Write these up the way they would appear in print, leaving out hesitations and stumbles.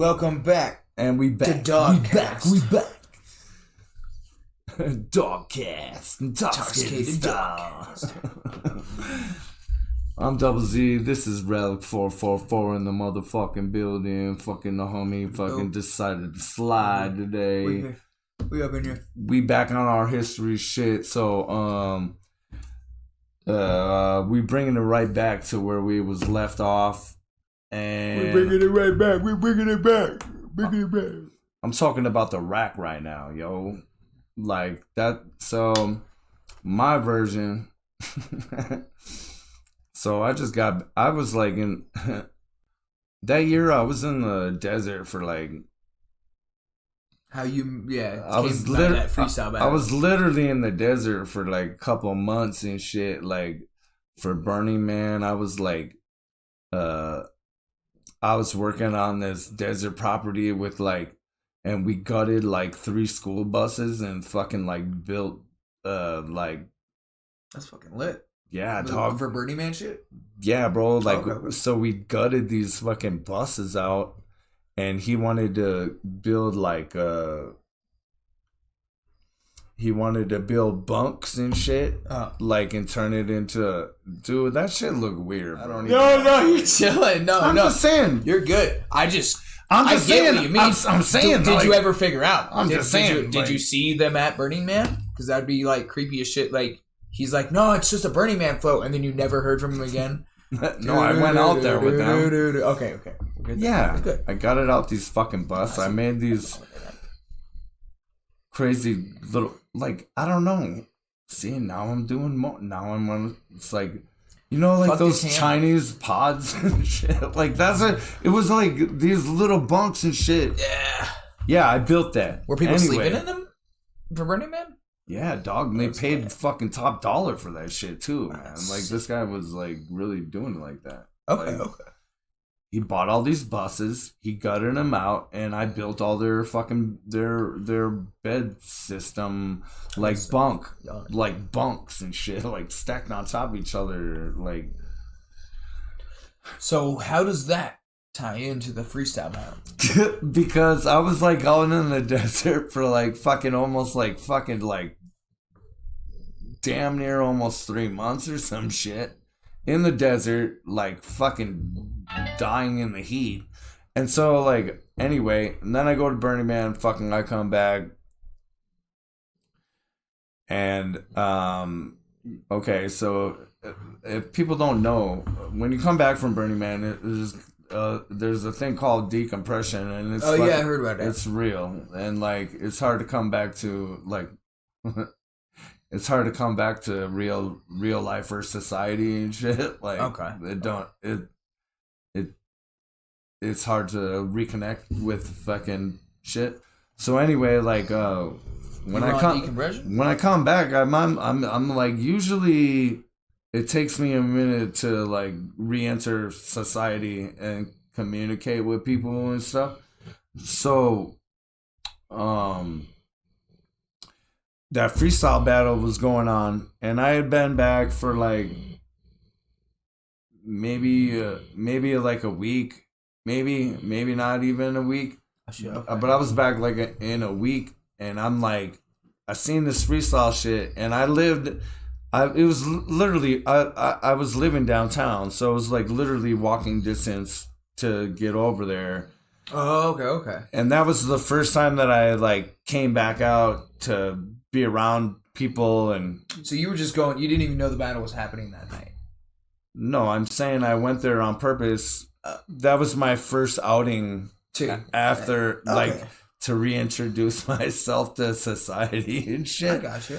Welcome back. And we back. To Dogcast. We back. Dogcast. Intoxicated style. I'm Double Z. This is RELLIK444 in the motherfucking building. Fucking the homie fucking decided to slide today. We up in here. We back on our history shit. So, we bringing it right back to where we was left off. And We're bringing it right back. We're bringing it back. Bringing it back. I'm talking about the rack right now, yo. Like that. So my version. So I was like in that year I was in the desert for like. How you, yeah. I was literally in the desert for like a couple of months and shit. Like for Burning Man, I was like, I was working on this desert property with like, and we gutted like 3 school buses and fucking like built, like. That's fucking lit. Yeah, dog. For Burning Man shit? Yeah, bro. Like, so we gutted these fucking buses out, and he wanted to build like, he wanted to build bunks and shit, like, and turn it into, dude, that shit look weird, bro. No, you're chilling. I'm just saying. You're good. I get saying, what you mean. I'm saying. Did you ever figure out? I'm just saying. Did you see them at Burning Man? Because that'd be, like, creepy as shit. Like, he's like, no, it's just a Burning Man float, and then you never heard from him again? No, I went out there with them. Okay. Yeah, good. I got it out these fucking buses. I made these crazy little, like, I don't know. See, now I'm doing more. Now I'm on, it's like, you know, like those Chinese pods and shit. Like, it was like these little bunks and shit. Yeah. Yeah, I built that. Were people sleeping in them for Burning Man? Yeah, dog. And they paid fucking top dollar for that shit too, man. Like, this guy was like really doing it like that. Okay. He bought all these buses, he gutted them out, and I built all their fucking their bed system, like like bunks and shit, like stacked on top of each other, like. So how does that tie into the freestyle battle? Because I was like going in the desert for like fucking almost like fucking like damn near almost 3 months or some shit. In the desert, like fucking dying in the heat. And so like, anyway, and then I go to Burning Man, fucking I come back. And, okay, so if people don't know, when you come back from Burning Man, there's a thing called decompression, and it's yeah, I heard about that. It's real, and like it's hard to come back to like it's hard to come back to real life or society and shit. Like, it's hard to reconnect with fucking shit. So anyway, like when I come back, I'm like, usually it takes me a minute to like re-enter society and communicate with people and stuff. So that freestyle battle was going on, and I had been back for like maybe like a week, maybe not even a week. But I was back like in a week, and I'm like, I seen this freestyle shit, and I was living downtown, so it was like literally walking distance to get over there. Oh, okay. And that was the first time that I like came back out to be around people. And so you were just going, you didn't even know the battle was happening that night? No, I'm saying I went there on purpose. That was my first outing after like to reintroduce myself to society and shit. I got you.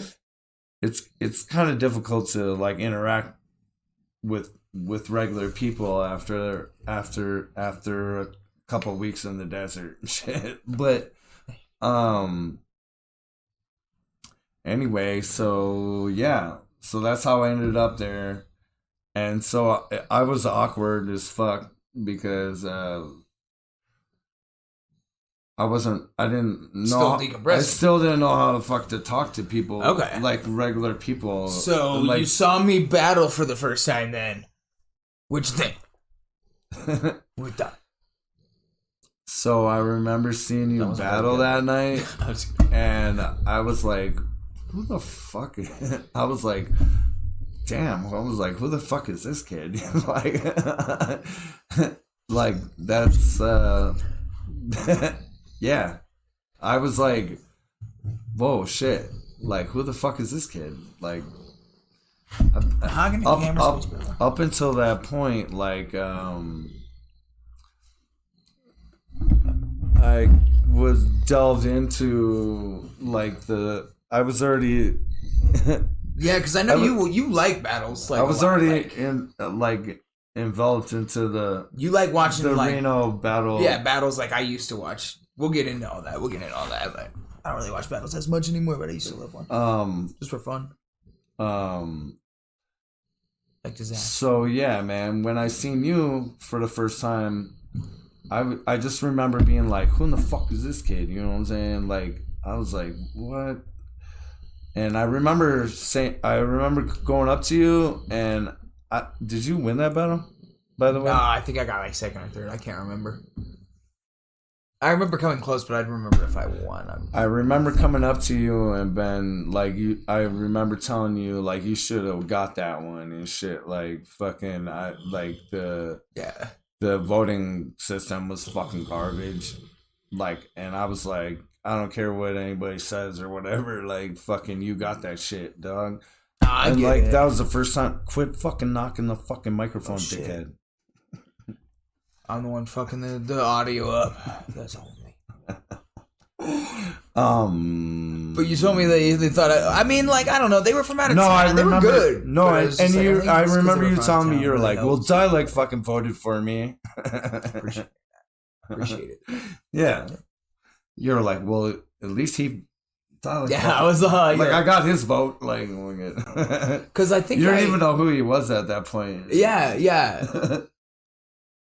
It's kind of difficult to like interact with regular people after a couple weeks in the desert and shit. But anyway, so yeah, so that's how I ended up there. And so I was awkward as fuck because I still didn't know how the fuck to talk to people. Okay. Like regular people. So like, you saw me battle for the first time then. What'd you think? What the? So I remember seeing you battle that night, and I was like, "Who the fuck?" I was like, "Damn!" I was like, "Who the fuck is this kid?" like that's yeah. I was like, "Whoa, shit!" Like, who the fuck is this kid? Like, up until that point, like, I was delved into like I was already yeah, because I know you like battles. Like I was already enveloped into the you like watching the Reno battle. Yeah, battles like I used to watch. We'll get into all that. But I don't really watch battles as much anymore, but I used to love one. Just for fun. Like disaster. So yeah, man, when I seen you for the first time, I just remember being like, who in the fuck is this kid? You know what I'm saying? Like, I was like, what? And I remember going up to you, and did you win that battle, by the way? No, I think I got like second or third. I can't remember. I remember coming close, but I don't remember if I won. I remember coming up to you and Ben, like, I remember telling you, like, you should have got that one and shit. Like, fucking, the voting system was fucking garbage. Like, and I was like, I don't care what anybody says or whatever. Like, fucking, you got that shit, dog. And like, that was the first time. Quit fucking knocking the fucking microphone, dickhead. I'm the one fucking the audio up. That's all me. But you told me they thought I mean, like, I don't know. They were from out of town. They were good. No, I remember you telling me, you're like, well, Dialect fucking voted for me. Appreciate it. Yeah. You're like, well, at least he. Dialect yeah, voted. I was like, I got his vote. Like, because I think you don't even know who he was at that point. Yeah.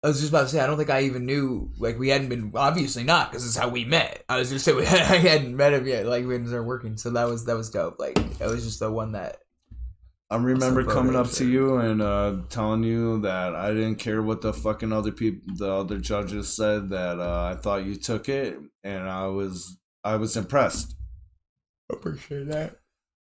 I was just about to say, I don't think I even knew, like, we hadn't been, obviously not, because this is how we met. I was just saying, I hadn't met him yet, like, we hadn't started working, so that was dope. Like, that was just the one that... I remember coming up to you and telling you that I didn't care what the fucking the other judges said, that I thought you took it, and I was impressed. Appreciate that.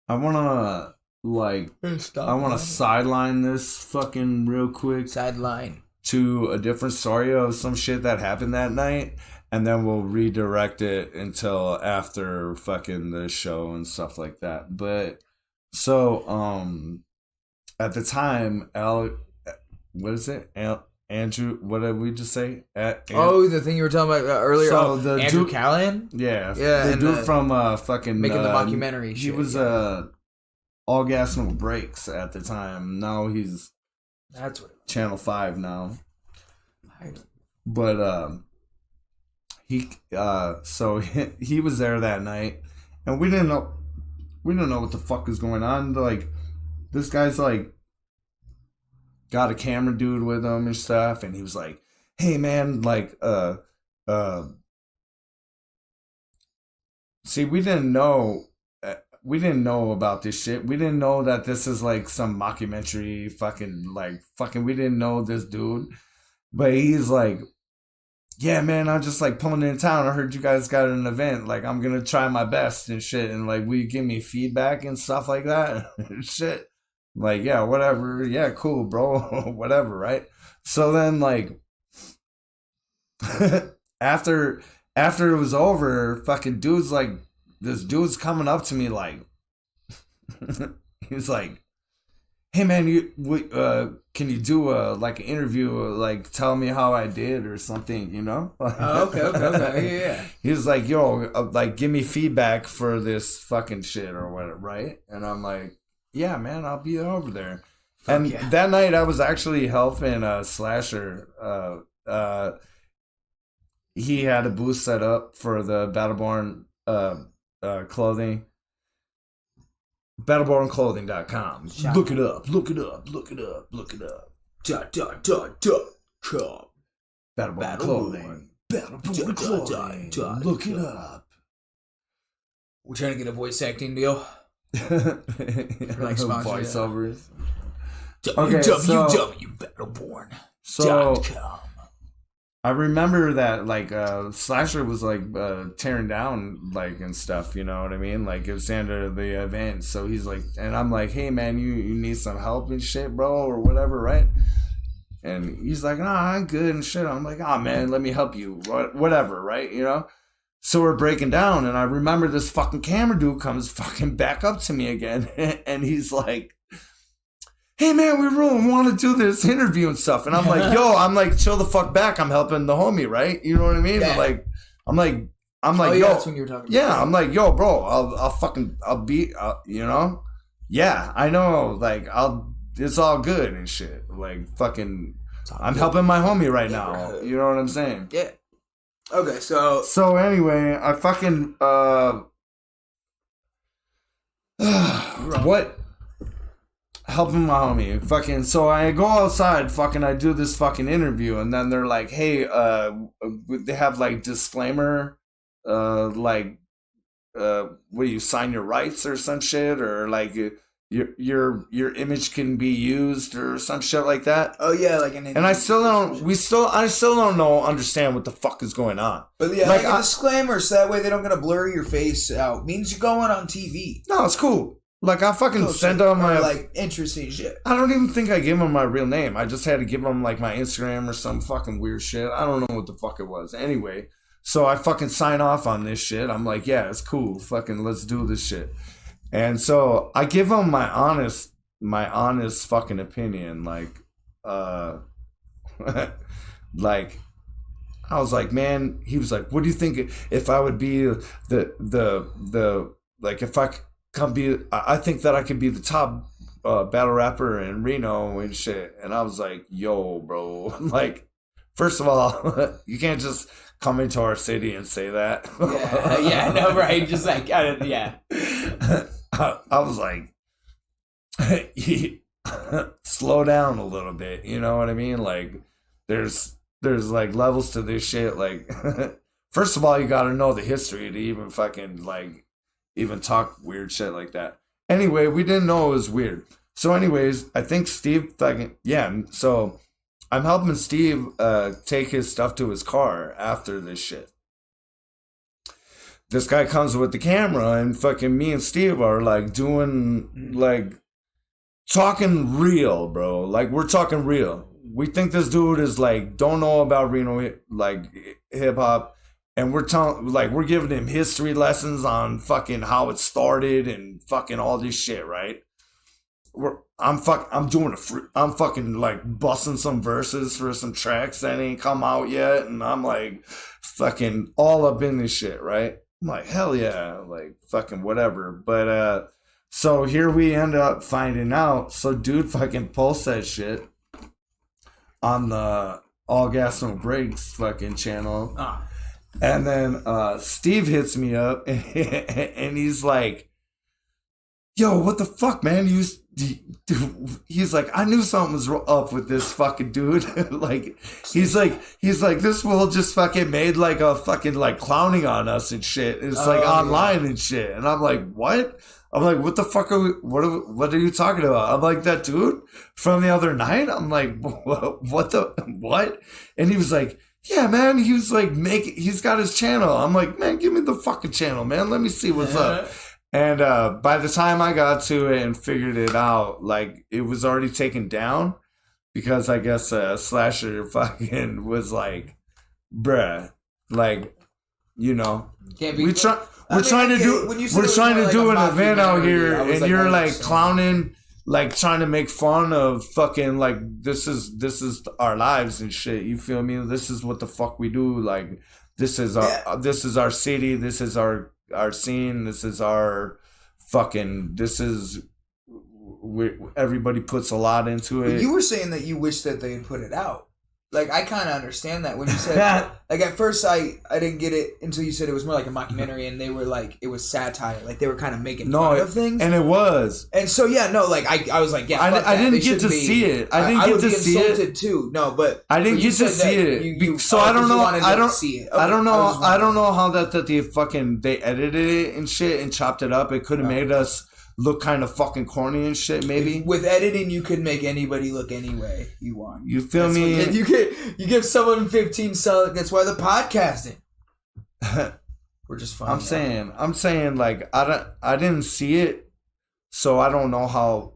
I want to sideline this fucking real quick. Sideline. To a different story of some shit that happened that night, and then we'll redirect it until after fucking the show and stuff like that. But so at the time, Andrew, what did we just say? The thing you were talking about earlier. So Andrew Callahan? Yeah, the dude from fucking making the mockumentary. He was All Gas No Brakes at the time. Now he's that's what Channel 5 now. But he was there that night, and we didn't know what the fuck was going on. Like, this guy's like got a camera dude with him and stuff, and he was like, hey man, like see, we didn't know about this shit. We didn't know that this is like some mockumentary we didn't know this dude. But he's like, yeah, man, I'm just like pulling in town. I heard you guys got an event. Like, I'm going to try my best and shit. And like, will you give me feedback and stuff like that? Shit. Like, yeah, whatever. Yeah, cool, bro. Whatever, right? So then, like, after it was over, fucking dude's like, this dude's coming up to me like, he's like, hey man, can you do an interview, like tell me how I did or something, you know? Okay, yeah. He was like, yo, like give me feedback for this fucking shit or whatever, right? And I'm like, yeah, man, I'll be over there. That night I was actually helping Slasher. He had a booth set up for the Battleborn clothing. BattlebornClothing.com. Look it up. .com. Battleborn Clothing. Battleborn Clothing. Look it up. We're trying to get a voice acting deal. Like voiceovers. www.battleborn.com. I remember that like Slasher was like tearing down like and stuff, you know what I mean? Like it was the end of the event, so he's like, and I'm like, hey man, you need some help and shit, bro, or whatever, right? And he's like, nah, I'm good and shit. I'm like, oh man, let me help you, whatever, right? You know? So we're breaking down, and I remember this fucking camera dude comes fucking back up to me again, and he's like, hey man, we really want to do this interview and stuff. And I'm like, yo, I'm like, chill the fuck back. I'm helping the homie, right? You know what I mean? Yeah. Like, I'm like, yo, that's when you were talking yeah, I'm like, yo, bro, I'll be, you know? Yeah, I know, like, it's all good and shit. Like, fucking, I'm helping my homie right now. You know what I'm saying? Yeah. Okay, so. So anyway, I fucking, what? Helping my homie, fucking. So I go outside, fucking. I do this fucking interview, and then they're like, "Hey, they have like disclaimer, what do you sign your rights or some shit, or like your image can be used or some shit like that." Oh yeah, like and I still don't understand what the fuck is going on. But yeah, like a disclaimer, so that way they don't gonna blur your face out. Means you're going on TV. No, it's cool. Like, I fucking send them my... like, interesting shit. I don't even think I gave them my real name. I just had to give them, like, my Instagram or some fucking weird shit. I don't know what the fuck it was. Anyway, so I fucking sign off on this shit. I'm like, yeah, it's cool. Fucking let's do this shit. And so I give them my honest fucking opinion. Like, like... I was like, man... He was like, what do you think if I would be the like, if I... I think that I could be the top battle rapper in Reno and shit. And I was like, yo, bro. Like, first of all, you can't just come into our city and say that. Yeah, no, right. Just like, yeah. I was like, slow down a little bit. You know what I mean? Like, there's like levels to this shit. Like, first of all, you got to know the history to even fucking like, even talk weird shit like that. Anyway, we didn't know it was weird. So anyways, I think Steve fucking... Yeah, so I'm helping Steve take his stuff to his car after this shit. This guy comes with the camera, and fucking me and Steve are like doing... like talking real, bro. Like, we're talking real. We think this dude is like... don't know about Reno, like, hip-hop. And we're giving him history lessons on fucking how it started and fucking all this shit, right? I'm fucking like busting some verses for some tracks that ain't come out yet, and I'm like fucking all up in this shit, right? I'm like, hell yeah, like fucking whatever. But so here we end up finding out. So dude fucking posts that shit on the All Gas No Brakes fucking channel. And then Steve hits me up and he's like, yo, what the fuck, man? He's like, I knew something was up with this fucking dude. Like, he's like, this fool just fucking made like a fucking like clowning on us and shit. It's like online and shit. And I'm like, what? I'm like, what the fuck what are you talking about? I'm like, that dude from the other night? I'm like, what? And he was like, yeah, man, he was like, he's got his channel. I'm like, man, give me the fucking channel, man. Let me see what's up. And by the time I got to it and figured it out, like, it was already taken down because I guess Slasher fucking was like, bruh, like, you know, we're trying to do an event out here, and you're like clowning. Like trying to make fun of fucking like this is our lives and shit. You feel me? This is what the fuck we do. Like this is our city. This is our scene. This is our fucking. Everybody puts a lot into it. But you were saying that you wish that they had put it out. Like, I kind of understand that when you said, like, at first I didn't get it until you said it was more like a mockumentary, and they were like, it was satire. Like, they were kind of making fun of things. And it was. And so, yeah, no, like, I was like, yeah, I didn't get to see it. I didn't get to see it. I would be insulted, too. No, but. I didn't get to see it. So I don't know. I don't know how that they fucking, they edited it and shit and chopped it up. It could have made us look kind of fucking corny and shit. Maybe with editing, you could make anybody look any way you want. You feel me? What, you give someone 15 solid. That's why the podcasting. We're just fun. I'm saying, like I didn't see it, so I don't know how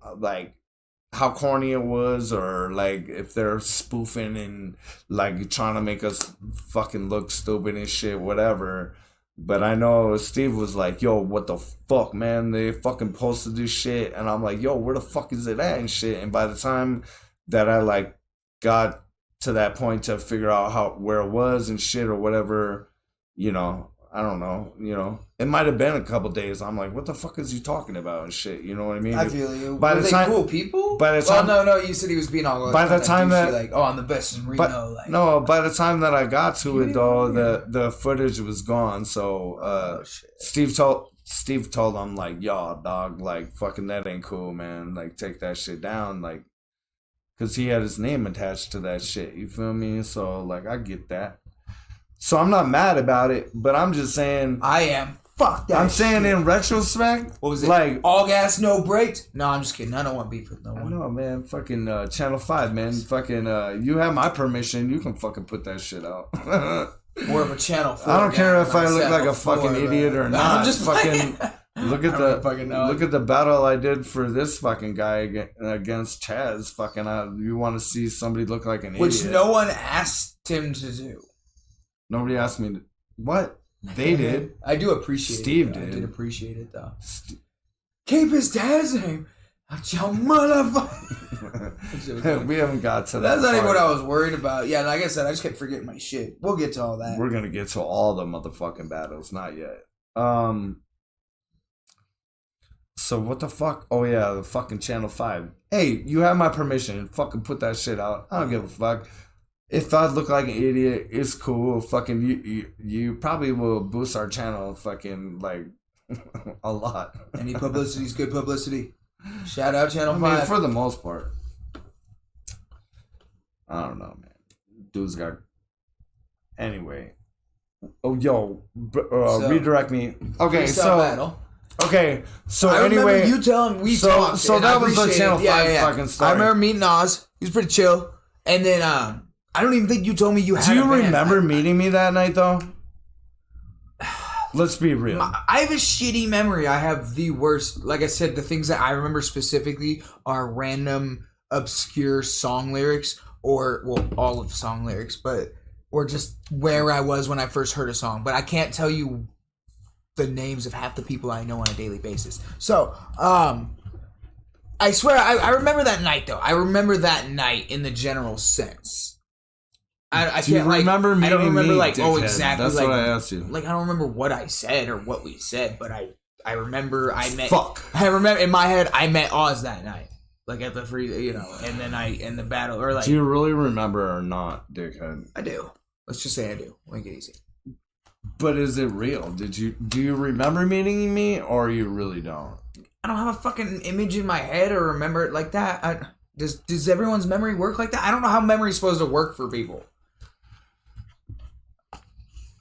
corny it was, or like if they're spoofing and like trying to make us fucking look stupid and shit, whatever. But I know Steve was like, yo, what the fuck, man? They fucking posted this shit. And I'm like, yo, where the fuck is it at and shit? And by the time that I like got to that point to figure out where it was and shit or whatever, you know, I don't know, you know, it might have been a couple days. I'm like, what the fuck is he talking about and shit? You know what I mean? I feel you. Were they cool people? By the time, no, you said he was being all. By the time that, like, oh, I'm the best in Reno. Like, no, by the time that I got to it though, the footage was gone. So Steve told him like, yo, dog, like fucking that ain't cool, man. Like take that shit down, like, cause he had his name attached to that shit. You feel me? So like, I get that. So I'm not mad about it, but I'm just saying. I am. Fuck that. I'm saying in retrospect. What was it? Like all gas, no brakes? No, I'm just kidding. I don't want beef with no one. No, man. Fucking Channel 5, man. Fucking you have my permission. You can fucking put that shit out. More of a Channel 4. I don't care if I look like a fucking idiot or not. I'm just fucking look at the battle I did for this fucking guy against Chaz. Fucking you want to see somebody look like an idiot. Which no one asked him to do. Nobody asked me to, what? They did. I do appreciate Steve it. Steve did. I did appreciate it, though. Keep his dad's name. That's your motherfucker. We haven't got to that. That's not even what I was worried about. Yeah, like I said, I just kept forgetting my shit. We'll get to all that. We're going to get to all the motherfucking battles. Not yet. So what the fuck? Oh, yeah, the fucking Channel 5. Hey, you have my permission. Fucking put that shit out. I don't give a fuck. If I look like an idiot, it's cool. Fucking you probably will boost our channel fucking like a lot. Any publicity is good publicity. Shout out Channel 5. I mean, for the most part. I don't know, man. Dude's got. Anyway. Oh, yo, redirect me. Okay, so. Battle. Okay, so I anyway, remember you telling we talked. So that was the Channel 5 fucking story. I remember meeting Oz. He was pretty chill, and then I don't even think you told me you had. Do you remember meeting me that night though? Let's be real. I have a shitty memory. I have the worst. Like I said, the things that I remember specifically are random, obscure song lyrics, or all of song lyrics, or just where I was when I first heard a song. But I can't tell you the names of half the people I know on a daily basis. So, I swear, I remember that night though. I remember that night in the general sense. I can't remember meeting me. I don't remember me, dickhead. Exactly. That's what I asked you. Like I don't remember what I said or what we said, but I remember I met. Fuck. I remember in my head I met Oz that night, like at the free, and then in the battle or like. Do you really remember or not, dickhead? I do. Let's just say I do. Make it easy. But is it real? Do you remember meeting me or you really don't? I don't have a fucking image in my head or remember it like that. Does everyone's memory work like that? I don't know how memory's supposed to work for people.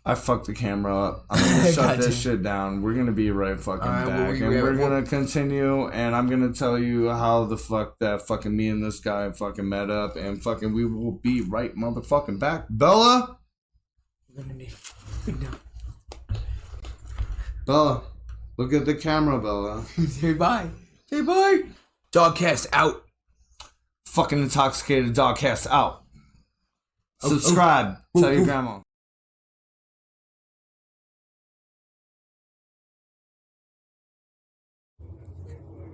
I fucked the camera up. I'm gonna shut this shit down. We're gonna be right fucking back, and we're gonna continue. And I'm gonna tell you how the fuck that fucking me and this guy fucking met up, and fucking we will be right motherfucking back. Bella, Bella, look at the camera, Bella. Say bye. Say bye. Dogcast out. Fucking intoxicated dogcast out. Subscribe. Tell your grandma.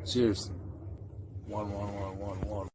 Cheers. 1, 1, 1, 1, 1.